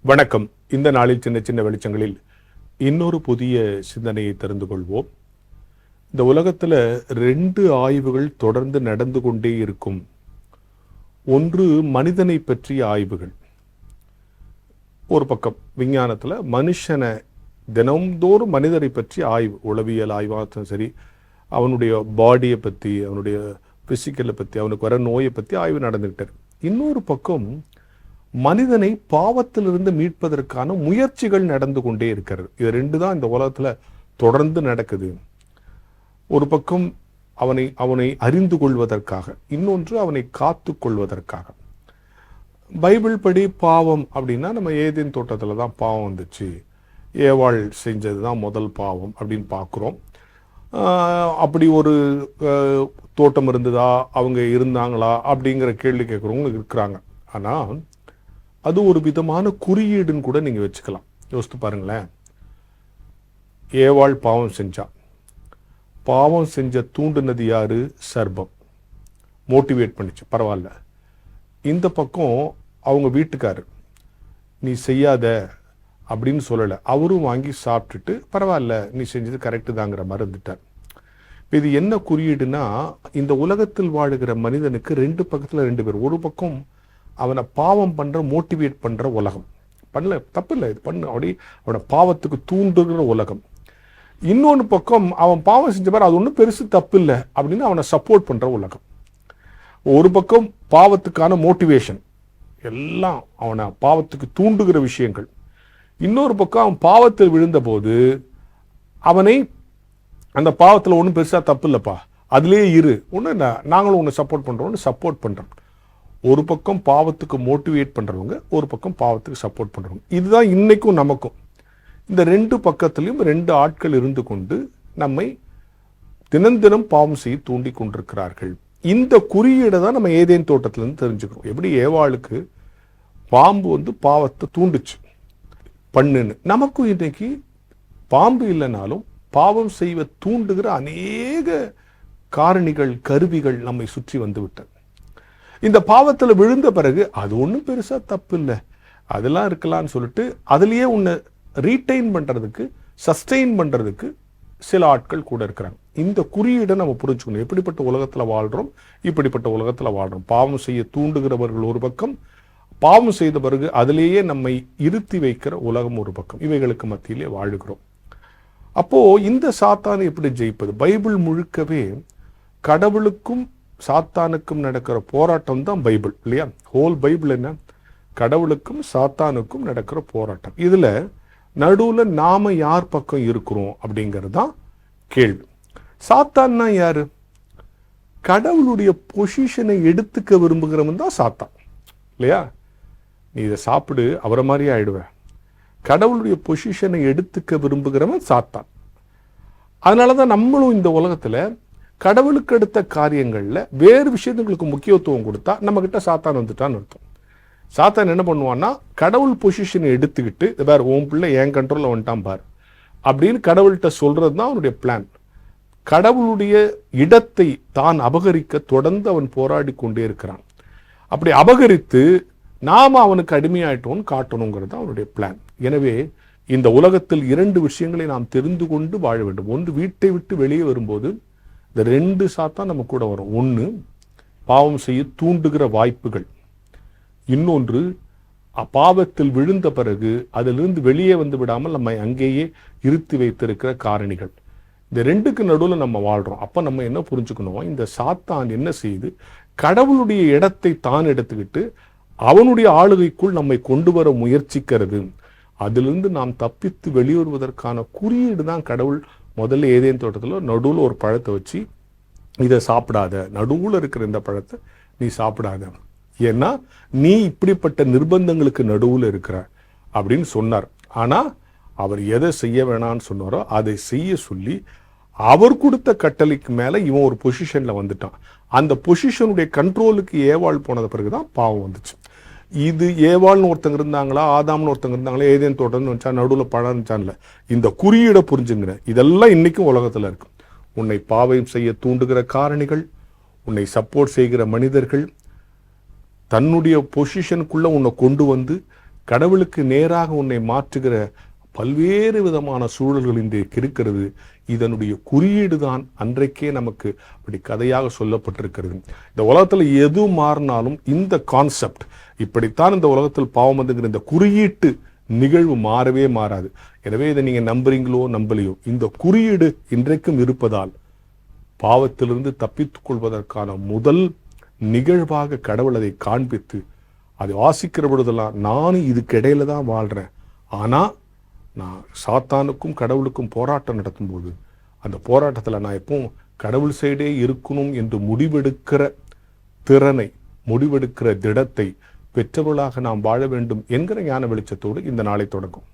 வணக்கம். இந்த நாளில் சின்ன சின்ன வெளிச்சங்களில் இன்னொரு புதிய சிந்தனையை தெரிந்து கொள்வோம். இந்த உலகத்தில் 2 ஆய்வுகள் தொடர்ந்து நடந்து கொண்டே இருக்கும். ஒன்று மனிதனை பற்றிய ஆய்வுகள். ஒரு பக்கம் விஞ்ஞானத்தில் மனுஷனை தினம்தோறும் மனிதரை பற்றி ஆய்வு, உளவியல் ஆய்வாக சரி, அவனுடைய பாடியை பற்றி, அவனுடைய பிசிக்கலை பற்றி, அவனுக்கு வர நோயை பற்றி ஆய்வு நடந்துகிட்டார். இன்னொரு பக்கம் மனிதனை பாவத்திலிருந்து மீட்பதற்கான முயற்சிகள் நடந்து கொண்டே இருக்கிறது. இது 2 தான் இந்த உலகத்தில் தொடர்ந்து நடக்குது. ஒரு பக்கம் அவனை அறிந்து கொள்வதற்காக, இன்னொன்று அவனை காத்து கொள்வதற்காக. பைபிள் படி பாவம் அப்படின்னா நம்ம ஏதேன் தோட்டத்தில் தான் பாவம் வந்துச்சு, ஏவாள் செஞ்சது தான் முதல் பாவம் அப்படின்னு பார்க்குறோம். அப்படி ஒரு தோட்டம் இருந்ததா, அவங்க இருந்தாங்களா அப்படிங்கிற கேள்வி கேட்குறவங்க இருக்கிறாங்க. ஆனால் அது ஒரு விதமான குறியீடுன்னு கூட நீங்கள் வச்சுக்கலாம். யோசித்து பாருங்களேன். ஏவாள் பாவம் செஞ்சா, பாவம் செஞ்ச தூண்டுனது யாரு? சர்பம். மோட்டிவேட் பண்ணிச்சு, பரவாயில்ல. இந்த பக்கம் அவங்க வீட்டுக்காரர் நீ செய்யாத அப்படின்னு சொல்லலை, அவரும் வாங்கி சாப்பிட்டுட்டு பரவாயில்ல நீ செஞ்சது கரெக்டு தாங்கிற மாதிரி இருந்துட்டார். இது என்ன குறியீடுனா, இந்த உலகத்தில் வாழுகிற மனிதனுக்கு 2 பக்கத்தில் 2 பேர். ஒரு பக்கம் அவனை பாவம் பண்ற, மோட்டிவேட் பண்ற உலகம், பண்ணல தப்பு இல்லை இது பண்ணு அப்படி அவனை பாவத்துக்கு தூண்டுகிற உலகம். இன்னொன்று பக்கம் அவன் பாவம் செஞ்ச பாரு, அது ஒன்றும் பெருசு தப்பு இல்லை அப்படின்னு அவனை சப்போர்ட் பண்ற உலகம். ஒரு பக்கம் பாவத்துக்கான மோட்டிவேஷன், எல்லாம் அவனை பாவத்துக்கு தூண்டுகிற விஷயங்கள். இன்னொரு பக்கம் அவன் பாவத்தில் விழுந்த போது அவனை அந்த பாவத்தில் ஒன்றும் பெருசாக தப்பு இல்லைப்பா, அதுலேயே இரு, ஒன்று நாங்களும் உன்னை சப்போர்ட் பண்ணுறோம்னு சப்போர்ட் பண்ணுறோம். ஒரு பக்கம் பாவத்துக்கு மோட்டிவேட் பண்ணுறவங்க, ஒரு பக்கம் பாவத்துக்கு சப்போர்ட் பண்ணுறவங்க. இதுதான் இன்னைக்கும் நமக்கும். இந்த 2 பக்கத்துலையும் 2 ஆட்கள் இருந்து கொண்டு நம்மை தினம் பாவம் செய்ய தூண்டி கொண்டிருக்கிறார்கள். இந்த குறியீடை தான் நம்ம ஏதேன் தோட்டத்திலேருந்து தெரிஞ்சுக்கிறோம். எப்படி ஏவாளுக்கு பாம்பு பாவத்தை தூண்டுச்சு பண்ணுன்னு, நமக்கும் இன்றைக்கு பாம்பு இல்லைனாலும் பாவம் செய்வ தூண்டுகிற அநேக காரணிகள், கருவிகள் நம்மை சுற்றி வந்து விட்டது. இந்த பாவத்தில் விழுந்த பிறகு அது ஒன்றும் பெருசா தப்பு இல்லை, அதெல்லாம் இருக்கலாம்னு சொல்லிட்டு அதுலேயே உன்னை ரீட்டைன் பண்றதுக்கு, சஸ்டெயின் பண்றதுக்கு சில ஆட்கள் கூட இருக்கிறாங்க. இந்த குறியீடை நம்ம புரிஞ்சுக்கணும். எப்படிப்பட்ட உலகத்துல வாழ்றோம், இப்படிப்பட்ட உலகத்துல வாழ்றோம். பாவம் செய்ய தூண்டுகிறவர்கள் ஒரு பக்கம், பாவம் செய்த பிறகு அதிலேயே நம்மை இருத்தி வைக்கிற உலகம் ஒரு பக்கம். இவைகளுக்கு மத்தியிலே வாழுகிறோம். அப்போ இந்த சாத்தானை எப்படி ஜெயிப்பது? பைபிள் முழுக்கவே கடவுளுக்கும் சாத்தானுக்கும் நடக்கிற போராட்டம் தான் பைபிள், இல்லையா? ஹோல் பைபிள் என்ன? கடவுளுக்கும் சாத்தானுக்கும் நடக்கிற போராட்டம். இதுல நடுவுல நாம யார் பக்கம் இருக்கிறோம் அப்படிங்கிறது தான் கேள்வி. சாத்தான்னா யாரு? கடவுளுடைய பொசிஷனை எடுத்துக்க விரும்புகிறவன் தான் சாத்தான், இல்லையா? நீ இதை சாப்பிடு, அவரை மாதிரியே ஆயிடுவ. கடவுளுடைய பொசிஷனை எடுத்துக்க விரும்புகிறவன் சாத்தான். அதனாலதான் நம்மளும் இந்த உலகத்துல கடவுளுக்கு அடுத்த காரியங்கள்ல வேறு விஷயங்களுக்கு முக்கியத்துவம் கொடுத்தா நம்ம கிட்ட சாத்தான் வந்துட்டான்னு அர்த்தம். சாத்தான் என்ன பண்ணுவான்னா, கடவுள் பொசிஷனை எடுத்துக்கிட்டு வேற உன் பிள்ளை என் கண்ட்ரோல்ல வந்துட்டான் பார் அப்படின்னு கடவுள்கிட்ட சொல்றது தான் அவனுடைய பிளான். கடவுளுடைய இடத்தை தான் அபகரிக்க தொடர்ந்து அவன் போராடி கொண்டே இருக்கிறான். அப்படி அபகரித்து நாம அவனுக்கு அடிமையாயிட்டோன்னு காட்டணுங்கிறது அவனுடைய பிளான். எனவே இந்த உலகத்தில் 2 விஷயங்களை நாம் தெரிந்து கொண்டு வாழ வேண்டும். ஒன்று, வீட்டை விட்டு வெளியே வரும்போது இந்த 2 சாத்தான் நம்ம கூட வரும். ஒன்று, பாவம் செய்ய தூண்டுகிற வாய்ப்புகள். இன்னொன்று, பாவத்தில் விழுந்த பிறகு அதிலிருந்து வெளியே வந்து விடாமல் நம்மை அங்கேயே இருத்தி வைத்திருக்கிற காரணிகள். இந்த 2க்கு நடுவில் நம்ம வாழ்றோம். அப்ப நம்ம என்ன புரிஞ்சுக்கணும்? இந்த சாத்தான் என்ன செய்யுது? கடவுளுடைய இடத்தை தான் எடுத்துக்கிட்டு அவனுடைய ஆளுகைக்குள் நம்மை கொண்டு வர முயற்சிக்கிறது. அதிலிருந்து நாம் தப்பித்து வெளியேறுவதற்கான குறியீடு தான் கடவுள் முதல்ல ஏதேன் தோட்டத்தில் நடுவில் ஒரு பழத்தை வச்சு, இதை சாப்பிடாத, நடுவில் இருக்கிற இந்த பழத்தை நீ சாப்பிடாத, ஏன்னா நீ இப்படிப்பட்ட நிர்பந்தங்களுக்கு நடுவில் இருக்கிற அப்படின்னு சொன்னார். ஆனா அவர் எதை செய்ய வேணான்னு சொன்னாரோ அதை செய்ய சொல்லி அவர் கொடுத்த கட்டளைக்கு மேல இவன் ஒரு பொசிஷன்ல வந்துட்டான். அந்த பொசிஷனுடைய கண்ட்ரோலுக்கு ஏவாள் போனது பிறகுதான் பாவம் வந்துச்சு. இது ஏவாள்னு ஒருத்தங்க இருந்தாங்களா, ஆதாம்னு ஒருத்தங்க இருந்தாங்களா, ஏதேன் தோட்டம்னு வச்சா நடுவில் பழம் இருந்துச்சான்ல, இந்த குறியீடை புரிஞ்சுங்க. இதெல்லாம் இன்னைக்கும் உலகத்துல இருக்கு. உன்னை பாவம் செய்ய தூண்டுகிற காரணிகள், உன்னை சப்போர்ட் செய்கிற மனிதர்கள், தன்னுடைய பொசிஷனுக்குள்ள உன்னை கொண்டு வந்து கடவுளுக்கு நேராக உன்னை மாற்றுகிற பல்வேறு விதமான சூழல்கள் இன்றைக்கு இருக்கிறது. இதனுடைய குறியீடு தான் அன்றைக்கே நமக்கு அப்படி கதையாக சொல்லப்பட்டிருக்கிறது. இந்த உலகத்தில் எது மாறினாலும் இந்த கான்செப்ட், இப்படித்தான் இந்த உலகத்தில் பாவம் வந்துங்கிற இந்த குறியீட்டு நிகழ்வு மாறவே மாறாது. எனவே இதை நீங்க நம்புறீங்களோ நம்பலையோ, இந்த குறியீடு இன்றைக்கும் இருப்பதால் பாவத்திலிருந்து தப்பித்துக் கொள்வதற்கான முதல் நிகழ்வாக கடவுள் அதை காண்பித்து, அதை வாசிக்கிற பொழுதெல்லாம் நானும் இதுக்கு இடையில தான் வாழ்றேன், ஆனா நான் சாத்தானுக்கும் கடவுளுக்கும் போராட்டம் நடத்தும்போது அந்த போராட்டத்தில் நான் எப்பவும் கடவுள் சைடே இருக்கணும் என்று முடிவெடுக்கிற திறனை, முடிவெடுக்கிற திடத்தை பெற்றவர்களாக நாம் வாழ வேண்டும் என்கிற ஞான வெளிச்சத்தோடு இந்த நாளை தொடங்கும்.